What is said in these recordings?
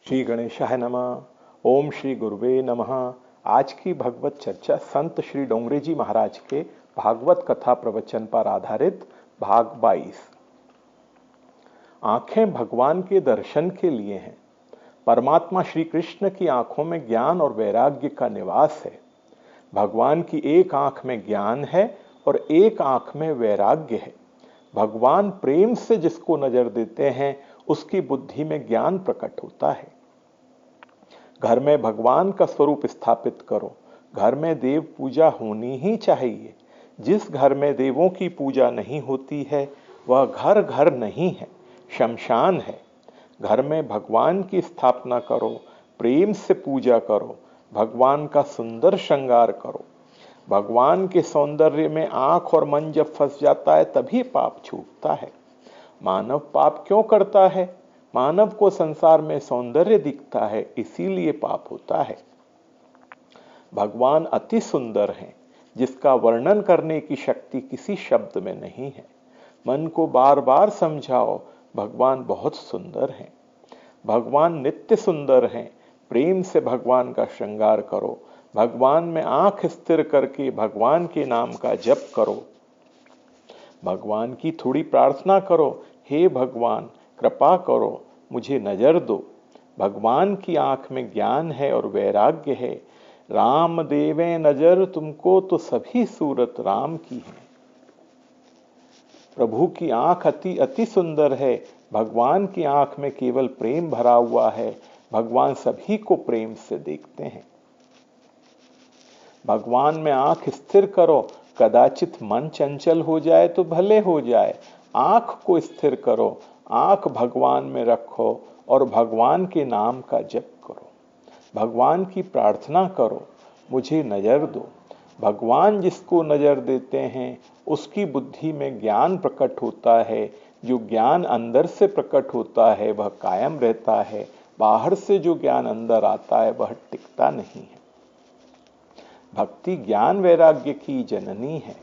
श्री गणेशाय नमः। ओम श्री गुरुवे नमः। आज की भगवत चर्चा संत श्री डोंगरे जी महाराज के भागवत कथा प्रवचन पर आधारित भाग 22। आंखें भगवान के दर्शन के लिए हैं। परमात्मा श्री कृष्ण की आंखों में ज्ञान और वैराग्य का निवास है। भगवान की एक आंख में ज्ञान है और एक आंख में वैराग्य है। भगवान प्रेम से जिसको नजर देते हैं उसकी बुद्धि में ज्ञान प्रकट होता है। घर में भगवान का स्वरूप स्थापित करो। घर में देव पूजा होनी ही चाहिए। जिस घर में देवों की पूजा नहीं होती है वह घर घर नहीं है, शमशान है। घर में भगवान की स्थापना करो, प्रेम से पूजा करो, भगवान का सुंदर श्रृंगार करो। भगवान के सौंदर्य में आंख और मन जब फंस जाता है तभी पाप छूटता है। मानव पाप क्यों करता है? मानव को संसार में सौंदर्य दिखता है, इसीलिए पाप होता है। भगवान अति सुंदर हैं, जिसका वर्णन करने की शक्ति किसी शब्द में नहीं है। मन को बार बार समझाओ, भगवान बहुत सुंदर हैं। भगवान नित्य सुंदर हैं। प्रेम से भगवान का श्रृंगार करो। भगवान में आंख स्थिर करके भगवान के नाम का जप करो। भगवान की थोड़ी प्रार्थना करो, हे भगवान कृपा करो, मुझे नजर दो। भगवान की आंख में ज्ञान है और वैराग्य है। राम देवे नजर तुमको तो सभी सूरत राम की है। प्रभु की आंख अति अति सुंदर है। भगवान की आंख में केवल प्रेम भरा हुआ है। भगवान सभी को प्रेम से देखते हैं। भगवान में आंख स्थिर करो। कदाचित मन चंचल हो जाए तो भले हो जाए, आंख को स्थिर करो। आंख भगवान में रखो और भगवान के नाम का जप करो। भगवान की प्रार्थना करो, मुझे नजर दो। भगवान जिसको नजर देते हैं उसकी बुद्धि में ज्ञान प्रकट होता है। जो ज्ञान अंदर से प्रकट होता है वह कायम रहता है। बाहर से जो ज्ञान अंदर आता है वह टिकता नहीं है। भक्ति ज्ञान वैराग्य की जननी है।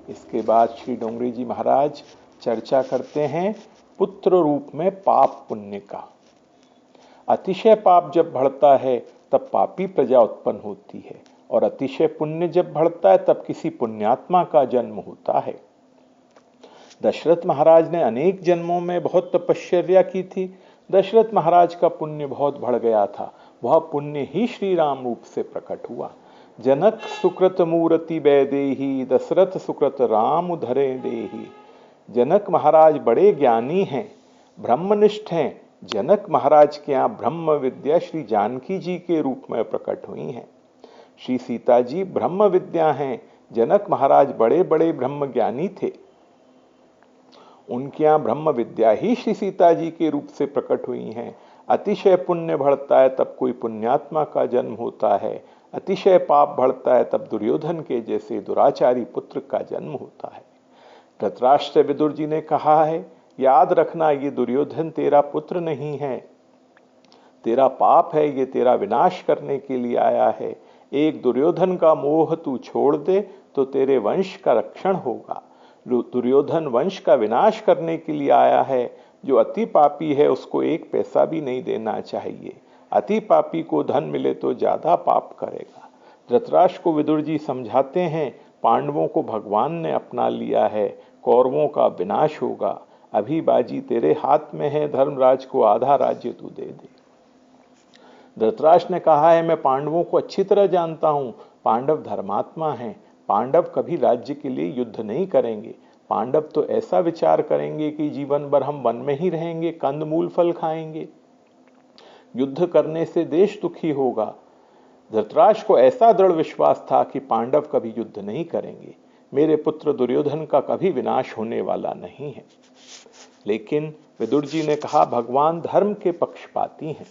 इसके बाद श्री डोंगरे जी महाराज चर्चा करते हैं पुत्र रूप में पाप पुण्य का। अतिशय पाप जब बढ़ता है तब पापी प्रजा उत्पन्न होती है और अतिशय पुण्य जब बढ़ता है तब किसी पुण्यात्मा का जन्म होता है। दशरथ महाराज ने अनेक जन्मों में बहुत तपश्चर्या की थी। दशरथ महाराज का पुण्य बहुत बढ़ गया था। वह पुण्य ही श्री राम रूप से प्रकट हुआ। जनक सुकृत मूर्ति बैदेही, दशरथ सुकृत राम उधरे देही। जनक महाराज बड़े ज्ञानी हैं, ब्रह्मनिष्ठ हैं। जनक महाराज के यहाँ ब्रह्म विद्या श्री जानकी जी के रूप में प्रकट हुई हैं। श्री सीता जी ब्रह्म विद्या हैं। जनक महाराज बड़े बड़े ब्रह्म ज्ञानी थे। उनके यहाँ ब्रह्म विद्या ही श्री सीता जी के रूप से प्रकट हुई हैं। अतिशय पुण्य बढ़ता है तब कोई पुण्यात्मा का जन्म होता है। अतिशय पाप बढ़ता है तब दुर्योधन के जैसे दुराचारी पुत्र का जन्म होता है। धृतराष्ट्र विदुर जी ने कहा है, याद रखना ये दुर्योधन तेरा पुत्र नहीं है, तेरा पाप है, ये तेरा विनाश करने के लिए आया है। एक दुर्योधन का मोह तू छोड़ दे तो तेरे वंश का रक्षण होगा। दुर्योधन वंश का विनाश करने के लिए आया है। जो अति पापी है उसको एक पैसा भी नहीं देना चाहिए। अति पापी को धन मिले तो ज्यादा पाप करेगा। धृतराष्ट्र को विदुर जी समझाते हैं, पांडवों को भगवान ने अपना लिया है, कौरवों का विनाश होगा। अभी बाजी तेरे हाथ में है, धर्मराज को आधा राज्य तू दे दे। धृतराष्ट्र ने कहा है, मैं पांडवों को अच्छी तरह जानता हूं। पांडव धर्मात्मा हैं। पांडव कभी राज्य के लिए युद्ध नहीं करेंगे। पांडव तो ऐसा विचार करेंगे कि जीवन भर हम वन में ही रहेंगे, कंदमूल फल खाएंगे। युद्ध करने से देश दुखी होगा। धृतराष्ट्र को ऐसा दृढ़ विश्वास था कि पांडव कभी युद्ध नहीं करेंगे। मेरे पुत्र दुर्योधन का कभी विनाश होने वाला नहीं है। लेकिन विदुर जी ने कहा, भगवान धर्म के पक्षपाती हैं।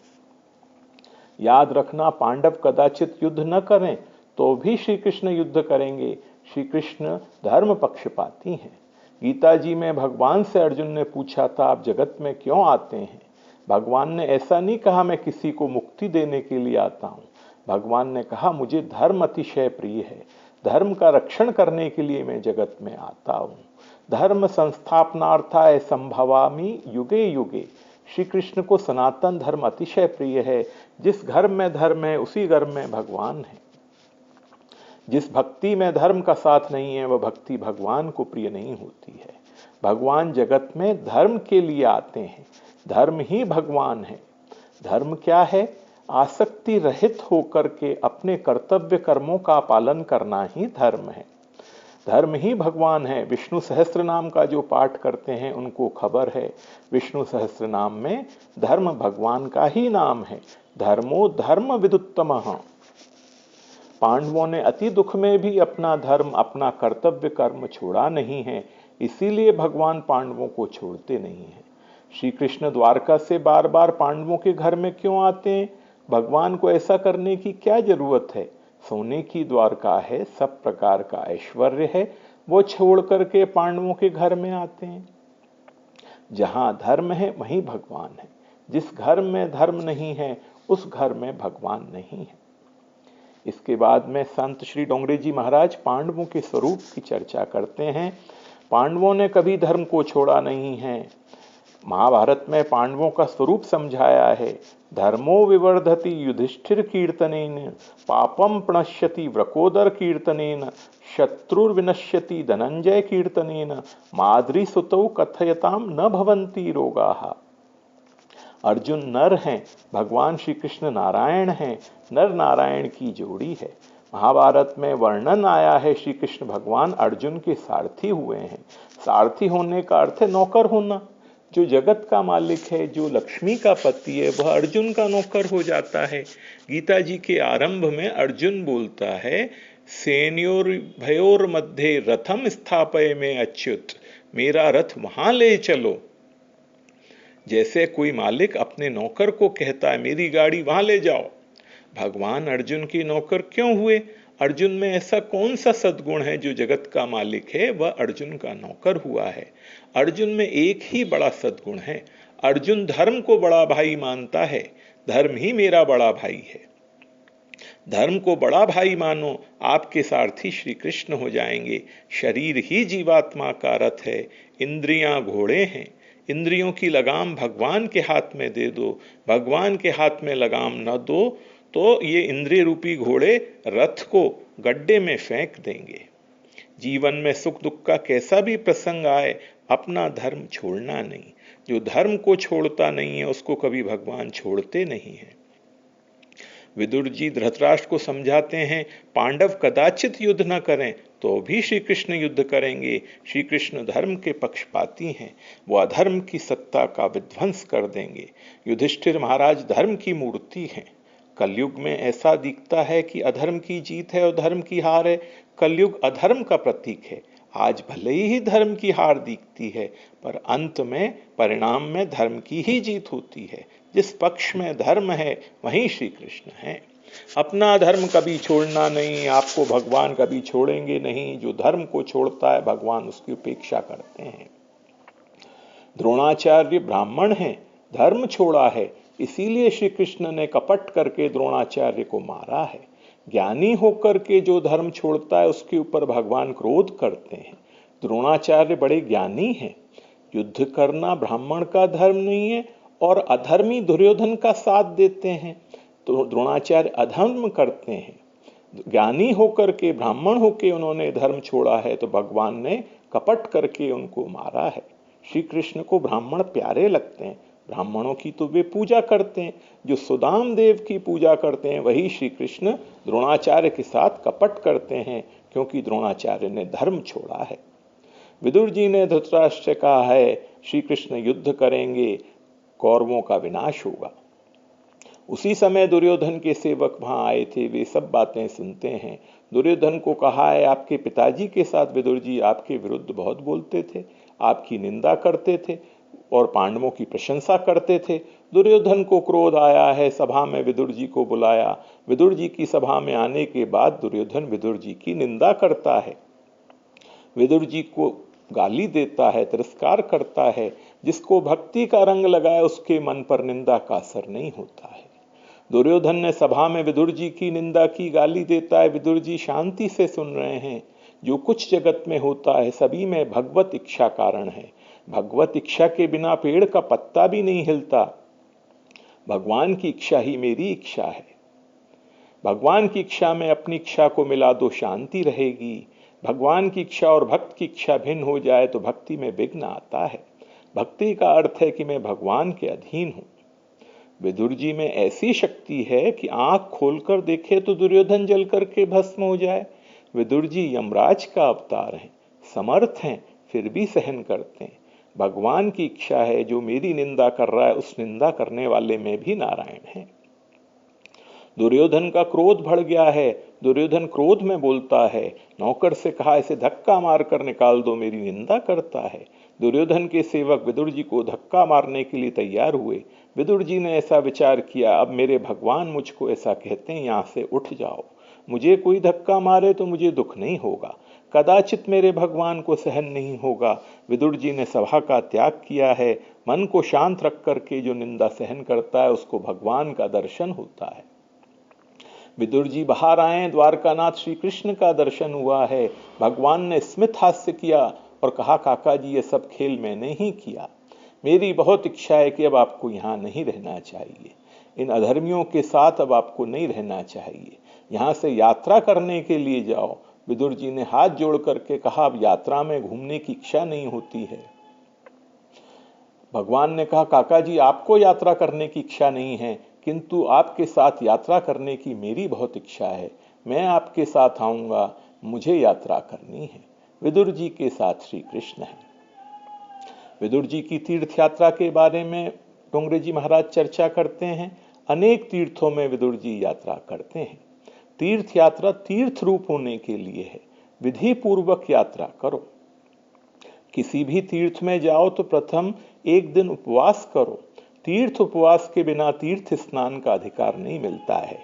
याद रखना, पांडव कदाचित युद्ध न करें तो भी श्री कृष्ण युद्ध करेंगे। श्री कृष्ण धर्म पक्षपाती हैं। गीता जी में भगवान से अर्जुन ने पूछा था, आप जगत में क्यों आते हैं? भगवान ने ऐसा नहीं कहा मैं किसी को मुक्ति देने के लिए आता हूं। भगवान ने कहा, मुझे धर्म अतिशय प्रिय है। धर्म का रक्षण करने के लिए मैं जगत में आता हूं। धर्म संस्थापनार्थाय संभवामि युगे युगे। श्री कृष्ण को सनातन धर्म अतिशय प्रिय है। जिस घर में धर्म है उसी घर में भगवान है। जिस भक्ति में धर्म का साथ नहीं है वह भक्ति भगवान को प्रिय नहीं होती है। भगवान जगत में धर्म के लिए आते हैं, धर्म ही भगवान है। धर्म क्या है? आसक्ति रहित होकर के अपने कर्तव्य कर्मों का पालन करना ही धर्म है। धर्म ही भगवान है। विष्णु सहस्त्र नाम का जो पाठ करते हैं उनको खबर है, विष्णु सहस्त्र नाम में धर्म भगवान का ही नाम है। धर्मो धर्म विदुत्तमः। पांडवों ने अति दुख में भी अपना धर्म, अपना कर्तव्य कर्म छोड़ा नहीं है, इसीलिए भगवान पांडवों को छोड़ते नहीं हैं। श्री कृष्ण द्वारका से बार बार पांडवों के घर में क्यों आते हैं? भगवान को ऐसा करने की क्या जरूरत है? सोने की द्वारका है, सब प्रकार का ऐश्वर्य है, वो छोड़ करके पांडवों के घर में आते हैं। जहां धर्म है वहीं भगवान है। जिस घर में धर्म नहीं है उस घर में भगवान नहीं है। इसके बाद में संत श्री डोंगरे जी महाराज पांडवों के स्वरूप की चर्चा करते हैं। पांडवों ने कभी धर्म को छोड़ा नहीं है। महाभारत में पांडवों का स्वरूप समझाया है। धर्मो विवर्धति युधिष्ठिर कीर्तनेन, पापम प्रणश्यति व्रकोदर कीर्तनेन, शत्रुर्विनश्यति धनंजय कीर्तनेन, माद्री सुतौ कथयताम न भवन्ति रोगाः। अर्जुन नर हैं, भगवान श्री कृष्ण नारायण हैं। नर नारायण की जोड़ी है। महाभारत में वर्णन आया है श्री कृष्ण भगवान अर्जुन के सारथी हुए हैं। सारथी होने का अर्थ है नौकर होना। जो जगत का मालिक है, जो लक्ष्मी का पति है, वह अर्जुन का नौकर हो जाता है। गीता जी के आरंभ में अर्जुन बोलता है, सेनयोर भयोर मध्य रथम स्थापय में अच्युत, मेरा रथ वहां ले चलो। जैसे कोई मालिक अपने नौकर को कहता है मेरी गाड़ी वहां ले जाओ। भगवान अर्जुन के नौकर क्यों हुए? अर्जुन में ऐसा कौन सा सद्गुण है जो जगत का मालिक है वह अर्जुन का नौकर हुआ है? अर्जुन में एक ही बड़ा सद्गुण है। अर्जुन धर्म को बड़ा भाई मानता है। धर्म ही मेरा बड़ा भाई है। धर्म को बड़ा भाई मानो, आपके सारथी श्री कृष्ण हो जाएंगे। शरीर ही जीवात्मा का रथ है, इंद्रियां घोड़े हैं। इंद्रियों की लगाम भगवान के हाथ में दे दो। भगवान के हाथ में लगाम न दो तो ये इंद्रिय रूपी घोड़े रथ को गड्ढे में फेंक देंगे। जीवन में सुख दुख का कैसा भी प्रसंग आए, अपना धर्म छोड़ना नहीं। जो धर्म को छोड़ता नहीं है उसको कभी भगवान छोड़ते नहीं है। विदुर जी धृतराष्ट्र को समझाते हैं, पांडव कदाचित युद्ध न करें तो भी श्री कृष्ण युद्ध करेंगे। श्री कृष्ण धर्म के पक्षपाती हैं, वो अधर्म की सत्ता का विध्वंस कर देंगे। युधिष्ठिर महाराज धर्म की मूर्ति हैं। कलयुग में ऐसा दिखता है कि अधर्म की जीत है और धर्म की हार है। कलयुग अधर्म का प्रतीक है। आज भले ही धर्म की हार दिखती है, पर अंत में परिणाम में धर्म की ही जीत होती है। जिस पक्ष में धर्म है वहीं श्री कृष्ण है। अपना धर्म कभी छोड़ना नहीं, आपको भगवान कभी छोड़ेंगे नहीं। जो धर्म को छोड़ता है भगवान उसकी उपेक्षा करते हैं। द्रोणाचार्य ब्राह्मण हैं, धर्म छोड़ा है, इसीलिए श्री कृष्ण ने कपट करके द्रोणाचार्य को मारा है। ज्ञानी होकर के जो धर्म छोड़ता है उसके ऊपर भगवान क्रोध करते हैं। द्रोणाचार्य बड़े ज्ञानी हैं। युद्ध करना ब्राह्मण का धर्म नहीं है और अधर्मी दुर्योधन का साथ देते हैं तो द्रोणाचार्य अधर्म करते हैं। ज्ञानी होकर के, ब्राह्मण होकर उन्होंने धर्म छोड़ा है तो भगवान ने कपट करके उनको मारा है। श्री कृष्ण को ब्राह्मण प्यारे लगते हैं। ब्राह्मणों की तो वे पूजा करते हैं। जो सुदाम देव की पूजा करते हैं वही श्री कृष्ण द्रोणाचार्य के साथ कपट करते हैं, क्योंकि द्रोणाचार्य ने धर्म छोड़ा है। विदुर जी ने धृतराष्ट्र से कहा है श्री कृष्ण युद्ध करेंगे, कौरवों का विनाश होगा। उसी समय दुर्योधन के सेवक वहां आए थे, वे सब बातें सुनते हैं। दुर्योधन को कहा है आपके पिताजी के साथ विदुर जी आपके विरुद्ध बहुत बोलते थे, आपकी निंदा करते थे और पांडवों की प्रशंसा करते थे। दुर्योधन को क्रोध आया है, सभा में विदुर जी को बुलाया। विदुर जी की सभा में आने के बाद दुर्योधन विदुर जी की निंदा करता है, विदुर जी को गाली देता है, तिरस्कार करता है। जिसको भक्ति का रंग लगाए उसके मन पर निंदा का असर नहीं होता है। दुर्योधन ने सभा में विदुर जी की निंदा की, गाली देता है। विदुर जी शांति से सुन रहे हैं। जो कुछ जगत में होता है सभी में भगवत इच्छा कारण है। भगवत इच्छा के बिना पेड़ का पत्ता भी नहीं हिलता। भगवान की इच्छा ही मेरी इच्छा है। भगवान की इच्छा में अपनी इच्छा को मिला दो, शांति रहेगी। भगवान की इच्छा और भक्त की इच्छा भिन्न हो जाए तो भक्ति में विघ्न आता है। भक्ति का अर्थ है कि मैं भगवान के अधीन हूं। विदुर जी में ऐसी शक्ति है कि आंख खोलकर देखे तो दुर्योधन जल करके भस्म हो जाए। विदुर जी यमराज का अवतार हैं, समर्थ हैं, फिर भी सहन करते हैं। भगवान की इच्छा है, जो मेरी निंदा कर रहा है उस निंदा करने वाले में भी नारायण है। दुर्योधन का क्रोध बढ़ गया है। दुर्योधन क्रोध में बोलता है, नौकर से कहा इसे धक्का मारकर निकाल दो, मेरी निंदा करता है। दुर्योधन के सेवक विदुर जी को धक्का मारने के लिए तैयार हुए। विदुर जी ने ऐसा विचार किया, अब मेरे भगवान मुझको ऐसा कहते हैं, यहां से उठ जाओ। मुझे कोई धक्का मारे तो मुझे दुख नहीं होगा, कदाचित मेरे भगवान को सहन नहीं होगा। विदुर जी ने सभा का त्याग किया है। मन को शांत रख करके जो निंदा सहन करता है उसको भगवान का दर्शन होता है। विदुर जी बाहर आए, द्वारकानाथ श्री कृष्ण का दर्शन हुआ है। भगवान ने स्मित हास्य किया और कहा, काका जी ये सब खेल मैंने ही किया। मेरी बहुत इच्छा है कि अब आपको यहां नहीं रहना चाहिए, इन अधर्मियों के साथ अब आपको नहीं रहना चाहिए, यहां से यात्रा करने के लिए जाओ। विदुर जी ने हाथ जोड़ करके कहा, अब यात्रा में घूमने की इच्छा नहीं होती है। भगवान ने कहा, काका जी आपको यात्रा करने की इच्छा नहीं है, किंतु आपके साथ यात्रा करने की मेरी बहुत इच्छा है। मैं आपके साथ आऊंगा, मुझे यात्रा करनी है। विदुर जी के साथ श्री कृष्ण है। विदुर जी की तीर्थ यात्रा के बारे में डोंगरे जी महाराज चर्चा करते हैं। अनेक तीर्थों में विदुर जी यात्रा करते हैं। तीर्थ यात्रा तीर्थ रूप होने के लिए है। विधि पूर्वक यात्रा करो। किसी भी तीर्थ में जाओ तो प्रथम एक दिन उपवास करो। तीर्थ उपवास के बिना तीर्थ स्नान का अधिकार नहीं मिलता है।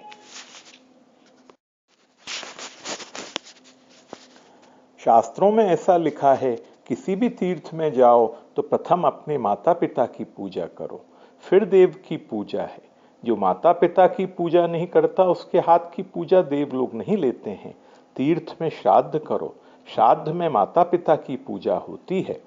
शास्त्रों में ऐसा लिखा है, किसी भी तीर्थ में जाओ तो प्रथम अपने माता पिता की पूजा करो, फिर देव की पूजा है। जो माता पिता की पूजा नहीं करता उसके हाथ की पूजा देव लोग नहीं लेते हैं। तीर्थ में श्राद्ध करो। श्राद्ध में माता पिता की पूजा होती है।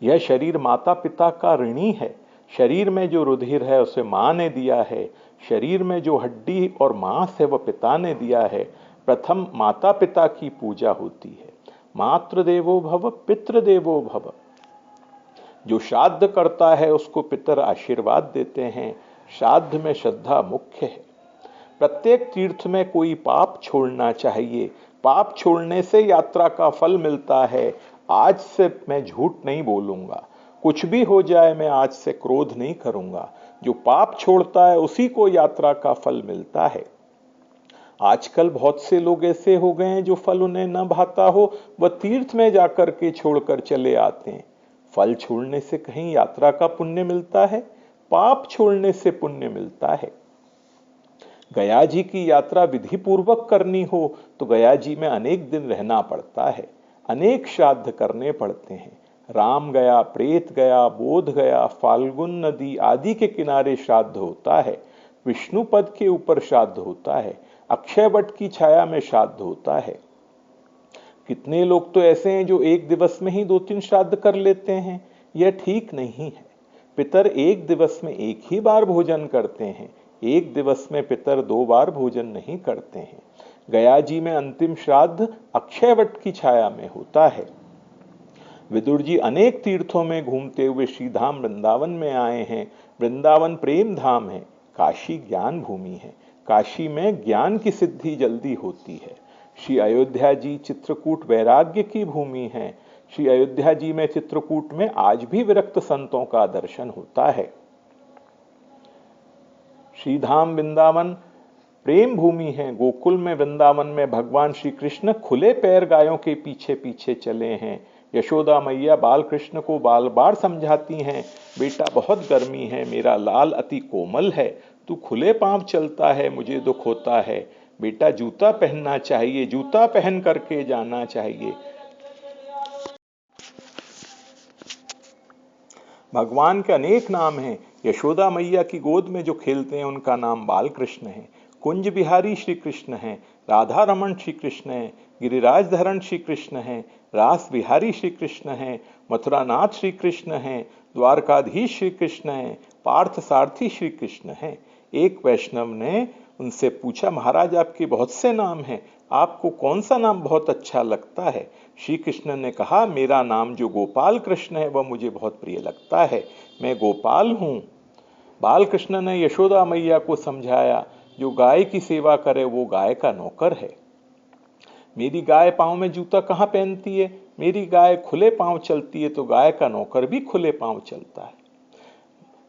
यह शरीर माता पिता का ऋणी है। शरीर में जो रुधिर है उसे मां ने दिया है। शरीर में जो हड्डी और मांस है वह पिता ने दिया है। प्रथम माता पिता की पूजा होती है। मातृदेवो भव पितृदेवो भव। जो श्राद्ध करता है उसको पितर आशीर्वाद देते हैं। श्राद्ध में श्रद्धा मुख्य है। प्रत्येक तीर्थ में कोई पाप छोड़ना चाहिए। पाप छोड़ने से यात्रा का फल मिलता है। आज से मैं झूठ नहीं बोलूंगा, कुछ भी हो जाए मैं आज से क्रोध नहीं करूंगा। जो पाप छोड़ता है उसी को यात्रा का फल मिलता है। आजकल बहुत से लोग ऐसे हो गए हैं जो फल उन्हें न भाता हो वह तीर्थ में जाकर के छोड़कर चले आते हैं। फल छोड़ने से कहीं यात्रा का पुण्य मिलता है? पाप छोड़ने से पुण्य मिलता है। गया जी की यात्रा विधि पूर्वक करनी हो तो गया जी में अनेक दिन रहना पड़ता है, अनेक श्राद्ध करने पड़ते हैं। राम गया, प्रेत गया, बोध गया, फाल्गुन नदी आदि के किनारे श्राद्ध होता है। विष्णु पद के ऊपर श्राद्ध होता है। अक्षय वट की छाया में श्राद्ध होता है। कितने लोग तो ऐसे हैं जो एक दिवस में ही 2-3 श्राद्ध कर लेते हैं। यह ठीक नहीं है। पितर एक दिवस में एक ही बार भोजन करते हैं। एक दिवस में पितर 2 बार भोजन नहीं करते हैं। गया जी में अंतिम श्राद्ध अक्षयवट की छाया में होता है। विदुर जी अनेक तीर्थों में घूमते हुए श्रीधाम वृंदावन में आए हैं। वृंदावन प्रेम धाम है, काशी ज्ञान भूमि है। काशी में ज्ञान की सिद्धि जल्दी होती है। श्री अयोध्या जी चित्रकूट वैराग्य की भूमि है। श्री अयोध्या जी में चित्रकूट में आज भी विरक्त संतों का दर्शन होता है। श्रीधाम वृंदावन प्रेम भूमि है। गोकुल में वृंदावन में भगवान श्री कृष्ण खुले पैर गायों के पीछे पीछे चले हैं। यशोदा मैया बाल कृष्ण को बाल बार समझाती हैं, बेटा बहुत गर्मी है, मेरा लाल अति कोमल है, तू खुले पांव चलता है, मुझे दुख होता है। बेटा जूता पहनना चाहिए, जूता पहन करके जाना चाहिए। भगवान के अनेक नाम हैं। यशोदा मैया की गोद में जो खेलते हैं उनका नाम बाल कृष्ण है। कुंज बिहारी श्री कृष्ण हैं। राधा रमन श्री कृष्ण हैं। गिरिराज धरण श्री कृष्ण हैं। रास बिहारी श्री कृष्ण हैं, मथुरानाथ श्री कृष्ण हैं, द्वारकाधीश श्री कृष्ण हैं, पार्थ सारथी श्री कृष्ण हैं। एक वैष्णव ने उनसे पूछा, महाराज आपके बहुत से नाम हैं, आपको कौन सा नाम बहुत अच्छा लगता है? श्री कृष्ण ने कहा, मेरा नाम जो गोपाल कृष्ण है वह मुझे बहुत प्रिय लगता है, मैं गोपाल हूं। बाल कृष्ण ने यशोदा मैया को समझाया, जो गाय की सेवा करे वो गाय का नौकर है। मेरी गाय पांव में जूता कहाँ पहनती है? मेरी गाय खुले पांव चलती है तो गाय का नौकर भी खुले पांव चलता है।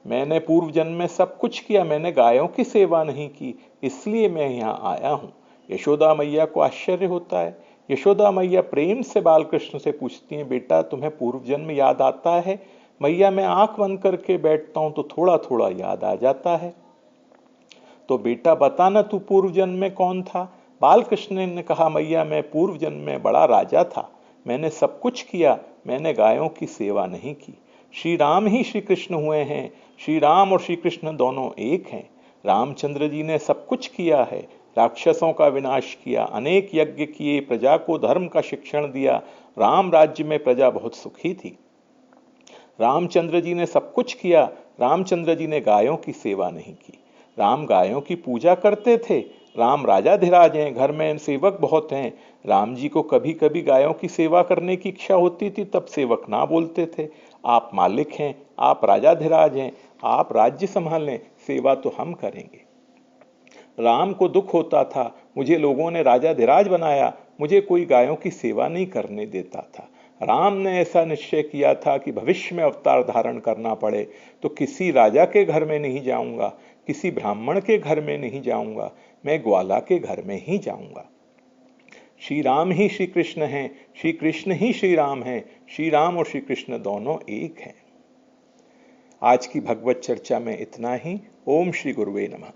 मैंने पूर्व जन्म में सब कुछ किया, मैंने गायों की सेवा नहीं की, इसलिए मैं यहाँ आया हूँ। यशोदा मैया को आश्चर्य होता है। यशोदा मैया प्रेम से बालकृष्ण से पूछती हैं, बेटा तुम्हें पूर्व जन्म याद आता है? मैया मैं आंख बंद करके बैठता हूं तो थोड़ा थोड़ा याद आ जाता है। तो बेटा बता ना, तू पूर्व जन्म में कौन था? बालकृष्ण ने कहा, मैया मैं पूर्व जन्म में बड़ा राजा था, मैंने सब कुछ किया, मैंने गायों की सेवा नहीं की। श्री राम ही श्री कृष्ण हुए हैं, श्री राम और श्री कृष्ण दोनों एक हैं। रामचंद्र जी ने सब कुछ किया है, राक्षसों का विनाश किया, अनेक यज्ञ किए, प्रजा को धर्म का शिक्षण दिया, राम राज्य में प्रजा बहुत सुखी थी। रामचंद्र जी ने सब कुछ किया, रामचंद्र जी ने गायों की सेवा नहीं की। राम गायों की पूजा करते थे। राम राजाधिराज हैं, घर में सेवक बहुत हैं। राम जी को कभी कभी गायों की सेवा करने की इच्छा होती थी, तब सेवक ना बोलते थे, आप मालिक हैं, आप राजाधिराज हैं, आप राज्य संभालें, सेवा तो हम करेंगे। राम को दुख होता था, मुझे लोगों ने राजाधिराज बनाया, मुझे कोई गायों की सेवा नहीं करने देता था। राम ने ऐसा निश्चय किया था कि भविष्य में अवतार धारण करना पड़े तो किसी राजा के घर में नहीं जाऊंगा, किसी ब्राह्मण के घर में नहीं जाऊंगा, मैं ग्वाला के घर में ही जाऊंगा। श्री राम ही श्री कृष्ण हैं, श्री कृष्ण ही श्री राम हैं, श्री राम और श्री कृष्ण दोनों एक हैं। आज की भगवत चर्चा में इतना ही। ओम श्री गुरुवे नमः।